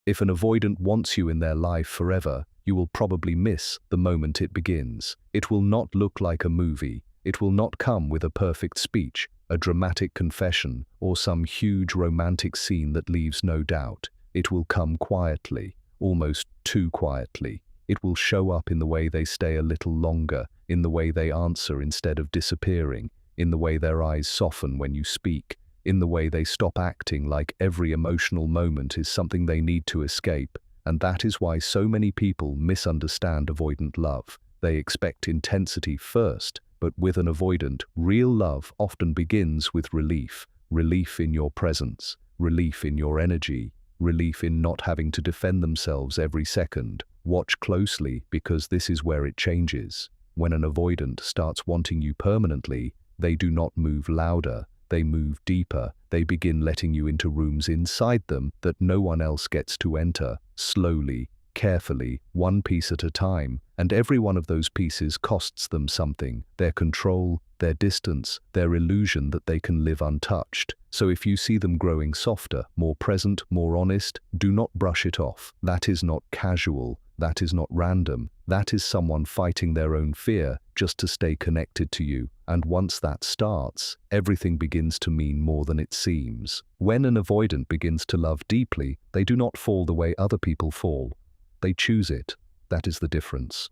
If an avoidant wants you in their life forever, you will probably miss the moment it begins. It will not look like a movie. It will not come with a perfect speech, a dramatic confession, or some huge romantic scene that leaves no doubt. It will come quietly, almost too quietly. It will show up in the way they stay a little longer, in the way they answer instead of disappearing, in the way their eyes soften when you speak, in the way they stop acting like every emotional moment is something they need to escape. And that is why so many people misunderstand avoidant love. They expect intensity first, but with an avoidant, real love often begins with relief. Relief in your presence, relief in your energy, relief in not having to defend themselves every second. Watch closely, because this is where it changes. When an avoidant starts wanting you permanently, they do not move louder, they move deeper. They begin letting you into rooms inside them that no one else gets to enter, slowly, carefully, one piece at a time, and every one of those pieces costs them something: their control, their distance, their illusion that they can live untouched. So if you see them growing softer, more present, more honest, do not brush it off. That is not casual. That is not random. That is someone fighting their own fear just to stay connected to you. And once that starts, everything begins to mean more than it seems. When an avoidant begins to love deeply, they do not fall the way other people fall. They choose it. That is the difference.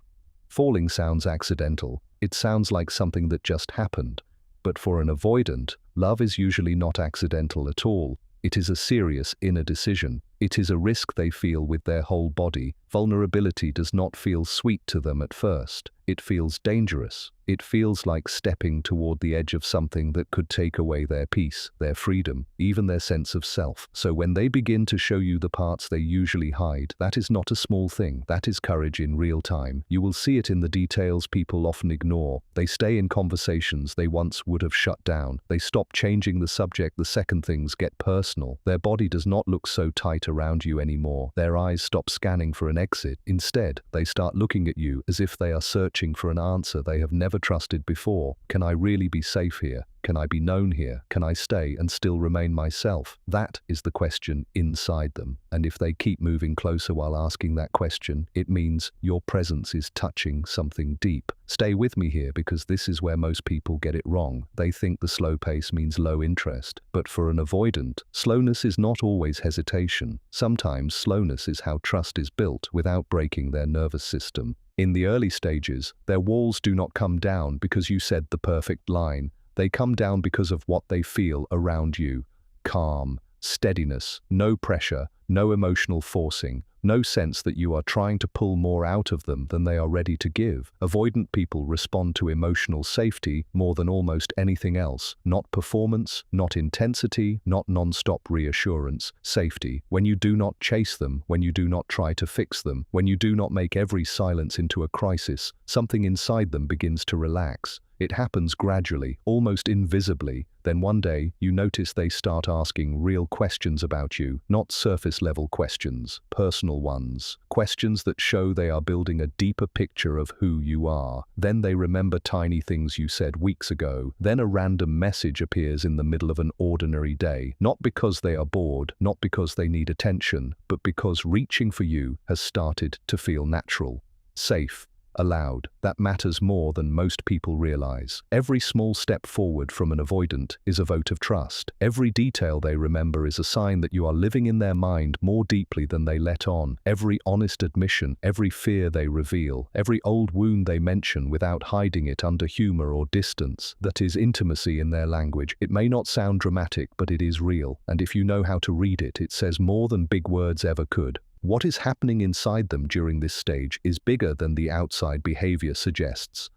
Falling sounds accidental. It sounds like something that just happened. But for an avoidant, love is usually not accidental at all. It is a serious inner decision. It is a risk they feel with their whole body. Vulnerability does not feel sweet to them at first. It feels dangerous. It feels like stepping toward the edge of something that could take away their peace, their freedom, even their sense of self. So when they begin to show you the parts they usually hide, that is not a small thing. That is courage in real time. You will see it in the details people often ignore. They stay in conversations they once would have shut down. They stop changing the subject the second things get personal. Their body does not look so tight around you anymore. Their eyes stop scanning for an exit. Instead, they start looking at you as if they are searching for an answer they have never trusted before. Can I really be safe here? Can I be known here? Can I stay and still remain myself? That is the question inside them. And if they keep moving closer while asking that question, it means your presence is touching something deep. Stay with me here, because this is where most people get it wrong. They think the slow pace means low interest. But for an avoidant, slowness is not always hesitation. Sometimes slowness is how trust is built without breaking their nervous system. In the early stages, their walls do not come down because you said the perfect line. They come down because of what they feel around you. Calm, steadiness, no pressure, no emotional forcing, no sense that you are trying to pull more out of them than they are ready to give. Avoidant people respond to emotional safety more than almost anything else. Not performance, not intensity, not non-stop reassurance. Safety. When you do not chase them, when you do not try to fix them, when you do not make every silence into a crisis, something inside them begins to relax. It happens gradually, almost invisibly. Then one day, you notice they start asking real questions about you, not surface-level questions, personal ones. Questions that show they are building a deeper picture of who you are. Then they remember tiny things you said weeks ago. Then a random message appears in the middle of an ordinary day. Not because they are bored, not because they need attention, but because reaching for you has started to feel natural, safe, allowed. That matters more than most people realize. Every small step forward from an avoidant is a vote of trust. Every detail they remember is a sign that you are living in their mind more deeply than they let on. Every honest admission, every fear they reveal, every old wound they mention without hiding it under humor or distance. That is intimacy in their language. It may not sound dramatic, but it is real. And if you know how to read it, it says more than big words ever could. What is happening inside them during this stage is bigger than the outside behavior suggests.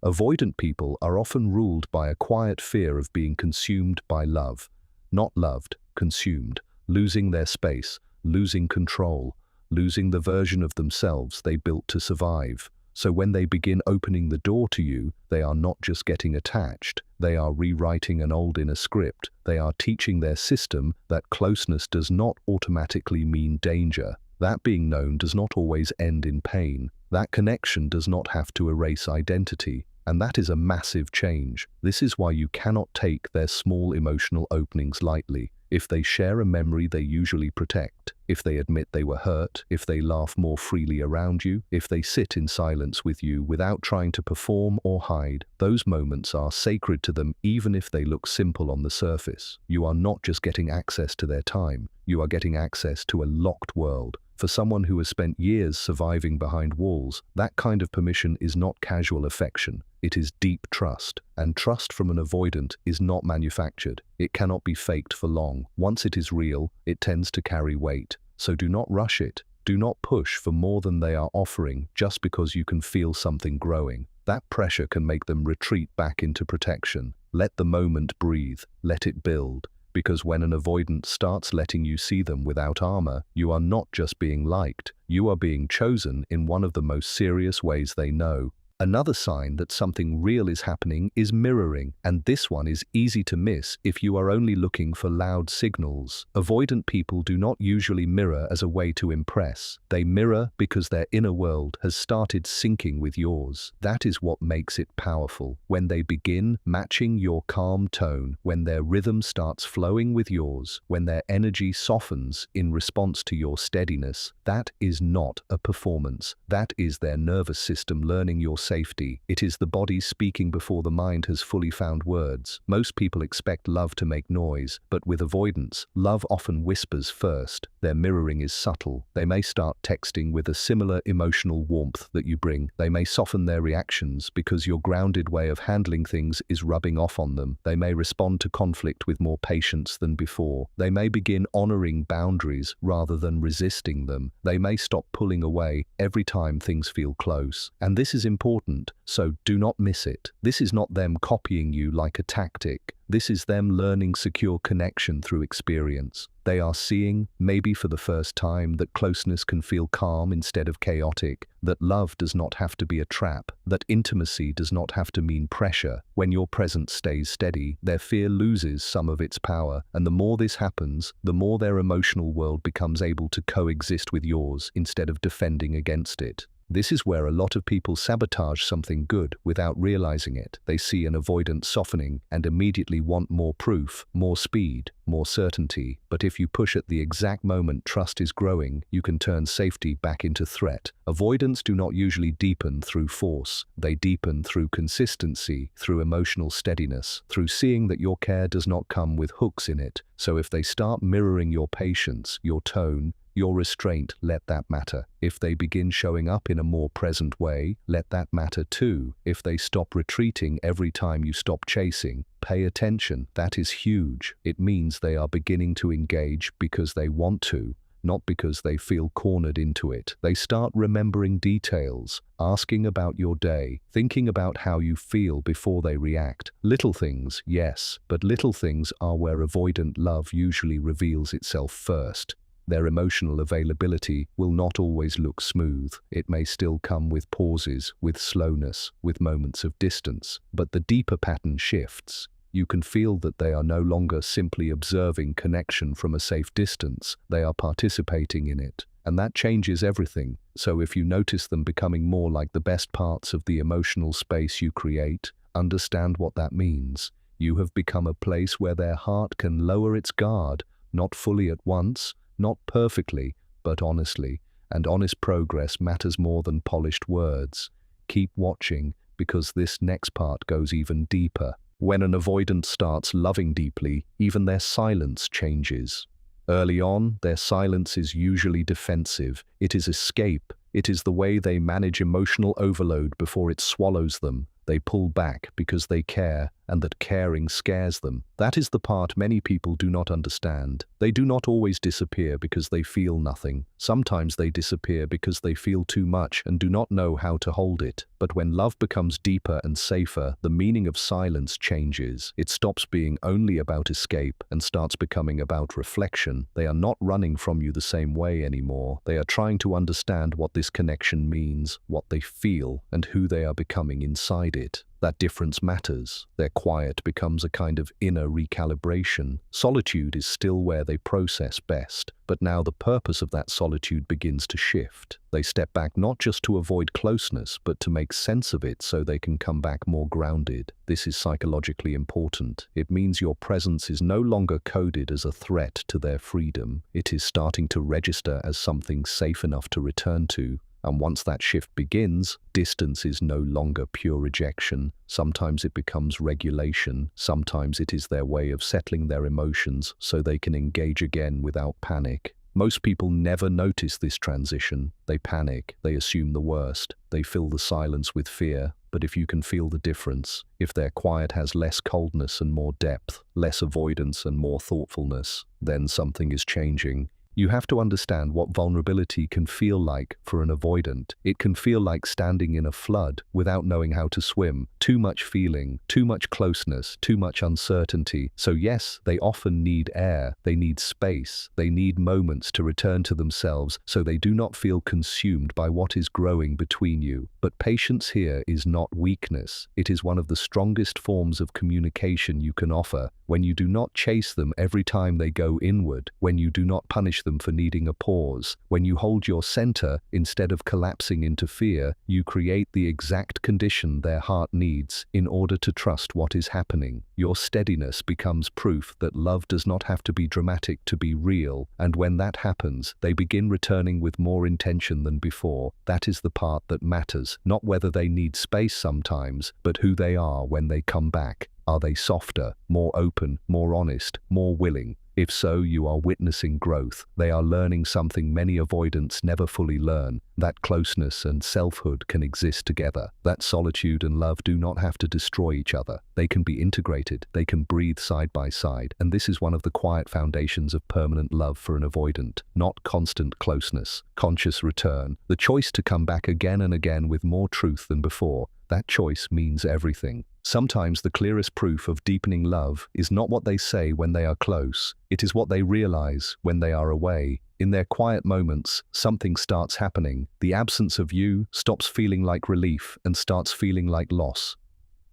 Avoidant people are often ruled by a quiet fear of being consumed by love. Not loved, consumed, losing their space, losing control, losing the version of themselves they built to survive. So when they begin opening the door to you, they are not just getting attached. They are rewriting an old inner script. They are teaching their system that closeness does not automatically mean danger. That being known does not always end in pain. That connection does not have to erase identity. And that is a massive change. This is why you cannot take their small emotional openings lightly. If they share a memory they usually protect, if they admit they were hurt, if they laugh more freely around you, if they sit in silence with you without trying to perform or hide, those moments are sacred to them even if they look simple on the surface. You are not just getting access to their time, you are getting access to a locked world. For someone who has spent years surviving behind walls, that kind of permission is not casual affection. It is deep trust, and trust from an avoidant is not manufactured. It cannot be faked for long. Once it is real, it tends to carry weight. So do not rush it. Do not push for more than they are offering just because you can feel something growing. That pressure can make them retreat back into protection. Let the moment breathe. Let it build. Because when an avoidant starts letting you see them without armor, you are not just being liked, you are being chosen in one of the most serious ways they know. Another sign that something real is happening is mirroring, and this one is easy to miss if you are only looking for loud signals. Avoidant people do not usually mirror as a way to impress. They mirror because their inner world has started syncing with yours. That is what makes it powerful. When they begin matching your calm tone, when their rhythm starts flowing with yours, when their energy softens in response to your steadiness, that is not a performance. That is their nervous system learning your safety. It is the body speaking before the mind has fully found words. Most people expect love to make noise, but with avoidance, love often whispers first. Their mirroring is subtle. They may start texting with a similar emotional warmth that you bring. They may soften their reactions because your grounded way of handling things is rubbing off on them. They may respond to conflict with more patience than before. They may begin honoring boundaries rather than resisting them. They may stop pulling away every time things feel close. And this is important, so do not miss it. This is not them copying you like a tactic. This is them learning secure connection through experience. They are seeing, maybe for the first time, that closeness can feel calm instead of chaotic, that love does not have to be a trap, that intimacy does not have to mean pressure. When your presence stays steady, their fear loses some of its power, and the more this happens, the more their emotional world becomes able to coexist with yours instead of defending against it. This is where a lot of people sabotage something good without realizing it. They see an avoidant softening and immediately want more proof, more speed, more certainty. But if you push at the exact moment trust is growing, you can turn safety back into threat. Avoidants do not usually deepen through force. They deepen through consistency, through emotional steadiness, through seeing that your care does not come with hooks in it. So if they start mirroring your patience, your tone, your restraint, let that matter. If they begin showing up in a more present way, let that matter too. If they stop retreating every time you stop chasing, pay attention. That is huge. It means they are beginning to engage because they want to, not because they feel cornered into it. They start remembering details, asking about your day, thinking about how you feel before they react. Little things, yes, but little things are where avoidant love usually reveals itself first. Their emotional availability will not always look smooth. It may still come with pauses, with slowness, with moments of distance. But the deeper pattern shifts. You can feel that they are no longer simply observing connection from a safe distance. They are participating in it. And that changes everything. So if you notice them becoming more like the best parts of the emotional space you create, understand what that means. You have become a place where their heart can lower its guard, not fully at once, not perfectly, but honestly, and honest progress matters more than polished words. Keep watching, because this next part goes even deeper. When an avoidant starts loving deeply, even their silence changes. Early on, their silence is usually defensive. It is escape. It is the way they manage emotional overload before it swallows them. They pull back because they care, and that caring scares them. That is the part many people do not understand. They do not always disappear because they feel nothing. Sometimes they disappear because they feel too much and do not know how to hold it. But when love becomes deeper and safer, the meaning of silence changes. It stops being only about escape and starts becoming about reflection. They are not running from you the same way anymore. They are trying to understand what this connection means, what they feel, and who they are becoming inside it. That difference matters. Their quiet becomes a kind of inner recalibration. Solitude is still where they process best, but now the purpose of that solitude begins to shift. They step back not just to avoid closeness, but to make sense of it so they can come back more grounded. This is psychologically important. It means your presence is no longer coded as a threat to their freedom. It is starting to register as something safe enough to return to. And once that shift begins, distance is no longer pure rejection. Sometimes it becomes regulation. Sometimes it is their way of settling their emotions so they can engage again without panic. Most people never notice this transition. They panic, they assume the worst, they fill the silence with fear. But if you can feel the difference, if their quiet has less coldness and more depth, less avoidance and more thoughtfulness, then something is changing. You have to understand what vulnerability can feel like for an avoidant. It can feel like standing in a flood without knowing how to swim. Too much feeling, too much closeness, too much uncertainty. So yes, they often need air, they need space, they need moments to return to themselves so they do not feel consumed by what is growing between you. But patience here is not weakness. It is one of the strongest forms of communication you can offer. When you do not chase them every time they go inward, when you do not punish them for needing a pause, when you hold your center instead of collapsing into fear, you create the exact condition their heart needs in order to trust what is happening. Your steadiness becomes proof that love does not have to be dramatic to be real, and when that happens, they begin returning with more intention than before. That is the part that matters, not whether they need space sometimes, but who they are when they come back. Are they softer, more open, more honest, more willing? If so, you are witnessing growth. They are learning something many avoidants never fully learn, that closeness and selfhood can exist together, that solitude and love do not have to destroy each other. They can be integrated, they can breathe side by side, and this is one of the quiet foundations of permanent love for an avoidant. Not constant closeness, conscious return, the choice to come back again and again with more truth than before. That choice means everything. Sometimes the clearest proof of deepening love is not what they say when they are close. It is what they realize when they are away. In their quiet moments, something starts happening. The absence of you stops feeling like relief and starts feeling like loss.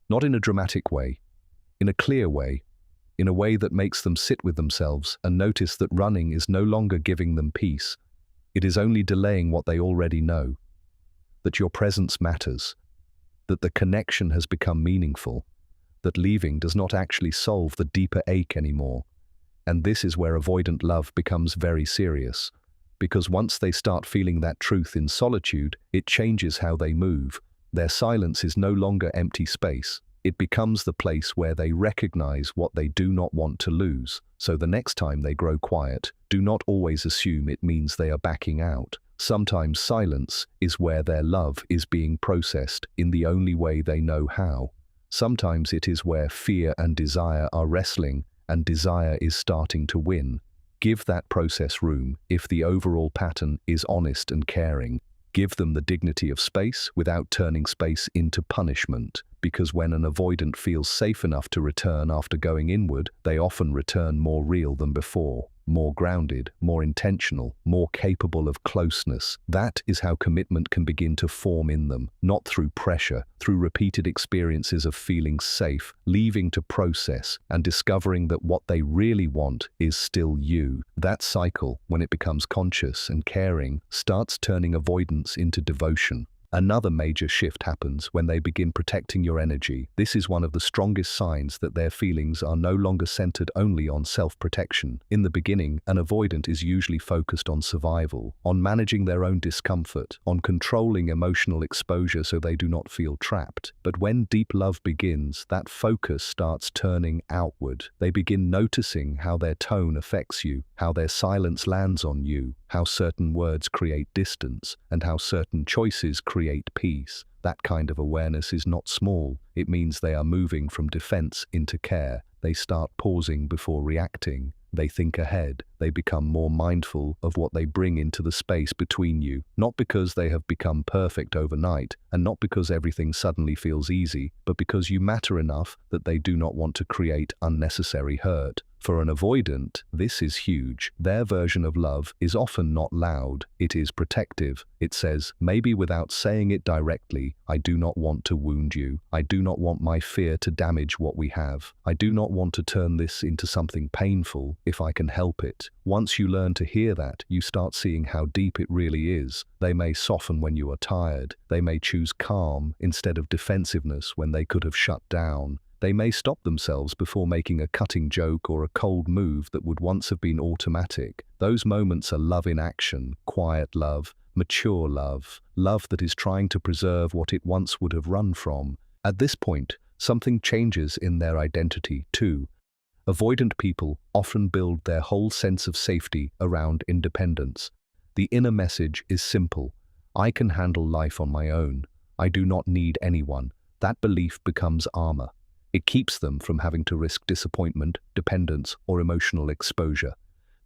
Not in a dramatic way, in a clear way, in a way that makes them sit with themselves and notice that running is no longer giving them peace. It is only delaying what they already know. That your presence matters. That the connection has become meaningful, that leaving does not actually solve the deeper ache anymore. And this is where avoidant love becomes very serious, because once they start feeling that truth in solitude, it changes how they move. Their silence is no longer empty space. It becomes the place where they recognize what they do not want to lose. So the next time they grow quiet, do not always assume it means they are backing out. Sometimes silence is where their love is being processed in the only way they know how. Sometimes it is where fear and desire are wrestling, and desire is starting to win. Give that process room if the overall pattern is honest and caring. Give them the dignity of space without turning space into punishment, because when an avoidant feels safe enough to return after going inward, they often return more real than before. More grounded, more intentional, more capable of closeness. That is how commitment can begin to form in them, not through pressure, through repeated experiences of feeling safe, leaving to process, and discovering that what they really want is still you. That cycle, when it becomes conscious and caring, starts turning avoidance into devotion. Another major shift happens when they begin protecting your energy. This is one of the strongest signs that their feelings are no longer centered only on self-protection. In the beginning, an avoidant is usually focused on survival, on managing their own discomfort, on controlling emotional exposure so they do not feel trapped. But when deep love begins, that focus starts turning outward. They begin noticing how their tone affects you, how their silence lands on you, how certain words create distance, and how certain choices create peace. That kind of awareness is not small. It means they are moving from defense into care. They start pausing before reacting. They think ahead. They become more mindful of what they bring into the space between you, not because they have become perfect overnight, and not because everything suddenly feels easy, but because you matter enough that they do not want to create unnecessary hurt. For an avoidant, this is huge. Their version of love is often not loud, it is protective. It says, maybe without saying it directly, I do not want to wound you. I do not want my fear to damage what we have. I do not want to turn this into something painful if I can help it. Once you learn to hear that, you start seeing how deep it really is. They may soften when you are tired. They may choose calm instead of defensiveness when they could have shut down. They may stop themselves before making a cutting joke or a cold move that would once have been automatic. Those moments are love in action, quiet love, mature love, love that is trying to preserve what it once would have run from. At this point, something changes in their identity too. Avoidant people often build their whole sense of safety around independence. The inner message is simple. I can handle life on my own. I do not need anyone. That belief becomes armor. It keeps them from having to risk disappointment, dependence, or emotional exposure.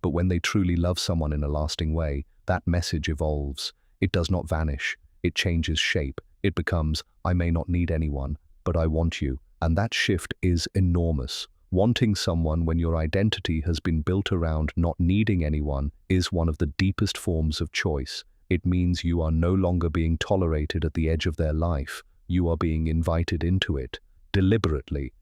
But when they truly love someone in a lasting way, that message evolves. It does not vanish. It changes shape. It becomes, I may not need anyone, but I want you. And that shift is enormous. Wanting someone when your identity has been built around not needing anyone is one of the deepest forms of choice. It means you are no longer being tolerated at the edge of their life. You are being invited into it. Deliberately.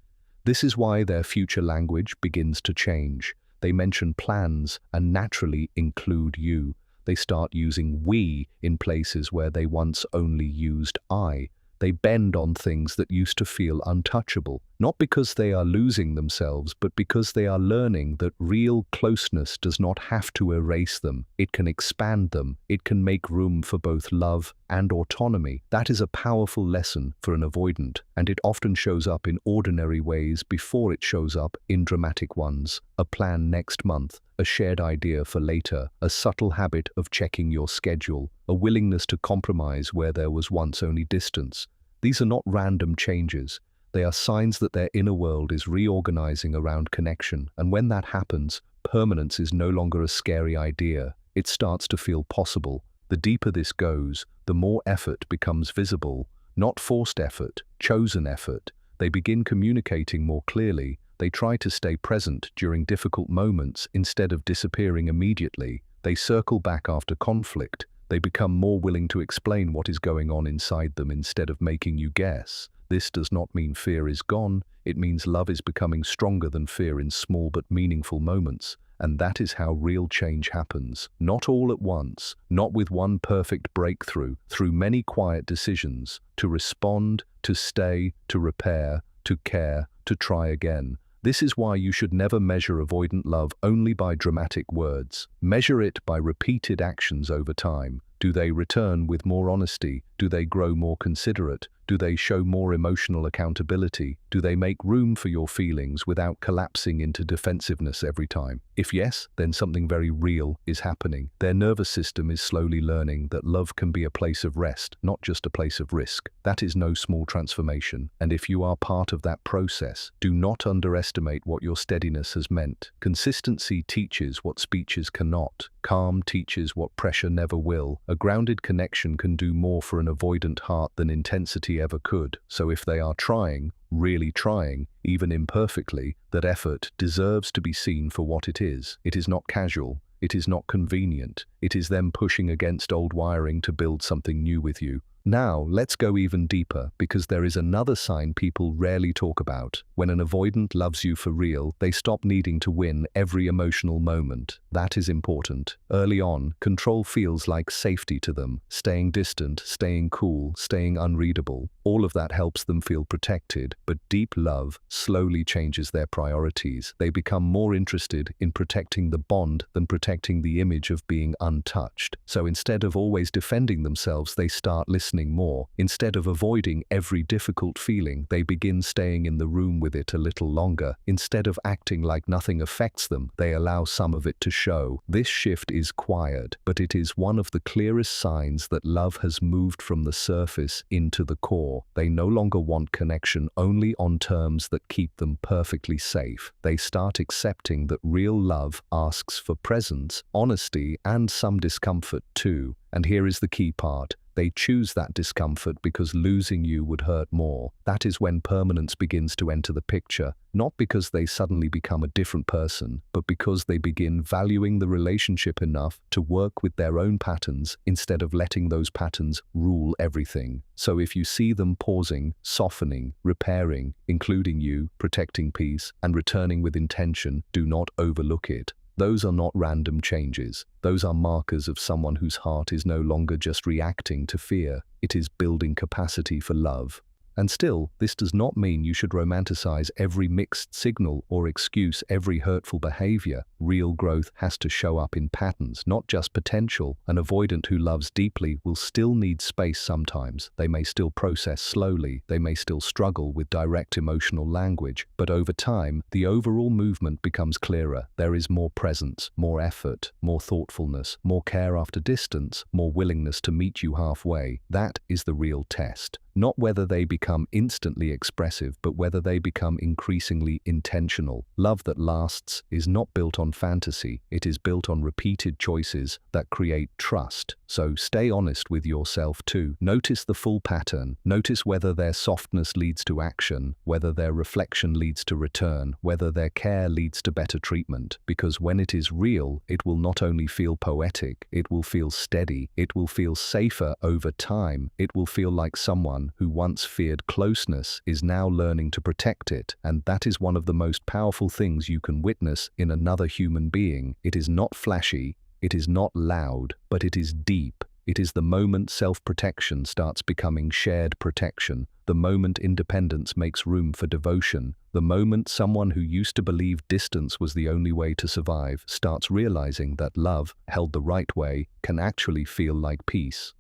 This is why their future language begins to change. They mention plans and naturally include you. They start using we in places where they once only used I. They bend on things that used to feel untouchable, not because they are losing themselves, but because they are learning that real closeness does not have to erase them. It can expand them. It can make room for both love and autonomy. That is a powerful lesson for an avoidant, and it often shows up in ordinary ways before it shows up in dramatic ones. A plan next month, a shared idea for later, a subtle habit of checking your schedule, a willingness to compromise where there was once only distance. These are not random changes. They are signs that their inner world is reorganizing around connection, and when that happens, permanence is no longer a scary idea. It starts to feel possible. The deeper this goes, the more effort becomes visible. Not forced effort, chosen effort. They begin communicating more clearly. They try to stay present during difficult moments instead of disappearing immediately. They circle back after conflict. They become more willing to explain what is going on inside them instead of making you guess. This does not mean fear is gone. It means love is becoming stronger than fear in small but meaningful moments. And that is how real change happens. Not all at once, not with one perfect breakthrough, through many quiet decisions, to respond, to stay, to repair, to care, to try again. This is why you should never measure avoidant love only by dramatic words. Measure it by repeated actions over time. Do they return with more honesty? Do they grow more considerate? Do they show more emotional accountability? Do they make room for your feelings without collapsing into defensiveness every time? If yes, then something very real is happening. Their nervous system is slowly learning that love can be a place of rest, not just a place of risk. That is no small transformation. And if you are part of that process, do not underestimate what your steadiness has meant. Consistency teaches what speeches cannot. Calm teaches what pressure never will. A grounded connection can do more for an avoidant heart than intensity ever could. So if they are trying, really trying, even imperfectly, that effort deserves to be seen for what it is. It is not casual. It is not convenient. It is them pushing against old wiring to build something new with you. Now, let's go even deeper, because there is another sign people rarely talk about. When an avoidant loves you for real, they stop needing to win every emotional moment. That is important. Early on, control feels like safety to them. Staying distant, staying cool, staying unreadable. All of that helps them feel protected, but deep love slowly changes their priorities. They become more interested in protecting the bond than protecting the image of being untouched. So instead of always defending themselves, they start listening more. Instead of avoiding every difficult feeling, they begin staying in the room with it a little longer. Instead of acting like nothing affects them, they allow some of it to show. This shift is quiet, but it is one of the clearest signs that love has moved from the surface into the core. They no longer want connection only on terms that keep them perfectly safe. They start accepting that real love asks for presence, honesty, and some discomfort too. And here is the key part. They choose that discomfort because losing you would hurt more. That is when permanence begins to enter the picture, not because they suddenly become a different person, but because they begin valuing the relationship enough to work with their own patterns instead of letting those patterns rule everything. So if you see them pausing, softening, repairing, including you, protecting peace, and returning with intention, do not overlook it. Those are not random changes. Those are markers of someone whose heart is no longer just reacting to fear. It is building capacity for love. And still, this does not mean you should romanticize every mixed signal or excuse every hurtful behavior. Real growth has to show up in patterns, not just potential. An avoidant who loves deeply will still need space sometimes. They may still process slowly. They may still struggle with direct emotional language. But over time, the overall movement becomes clearer. There is more presence, more effort, more thoughtfulness, more care after distance, more willingness to meet you halfway. That is the real test. Not whether they become instantly expressive, but whether they become increasingly intentional. Love that lasts is not built on fantasy. It is built on repeated choices that create trust. So stay honest with yourself too. Notice the full pattern. Notice whether their softness leads to action, whether their reflection leads to return, whether their care leads to better treatment. Because when it is real, it will not only feel poetic, it will feel steady, it will feel safer over time, it will feel like someone who once feared closeness is now learning to protect it, and that is one of the most powerful things you can witness in another human being. It is not flashy, it is not loud, but it is deep. It is the moment self-protection starts becoming shared protection, the moment independence makes room for devotion, the moment someone who used to believe distance was the only way to survive starts realizing that love, held the right way, can actually feel like peace.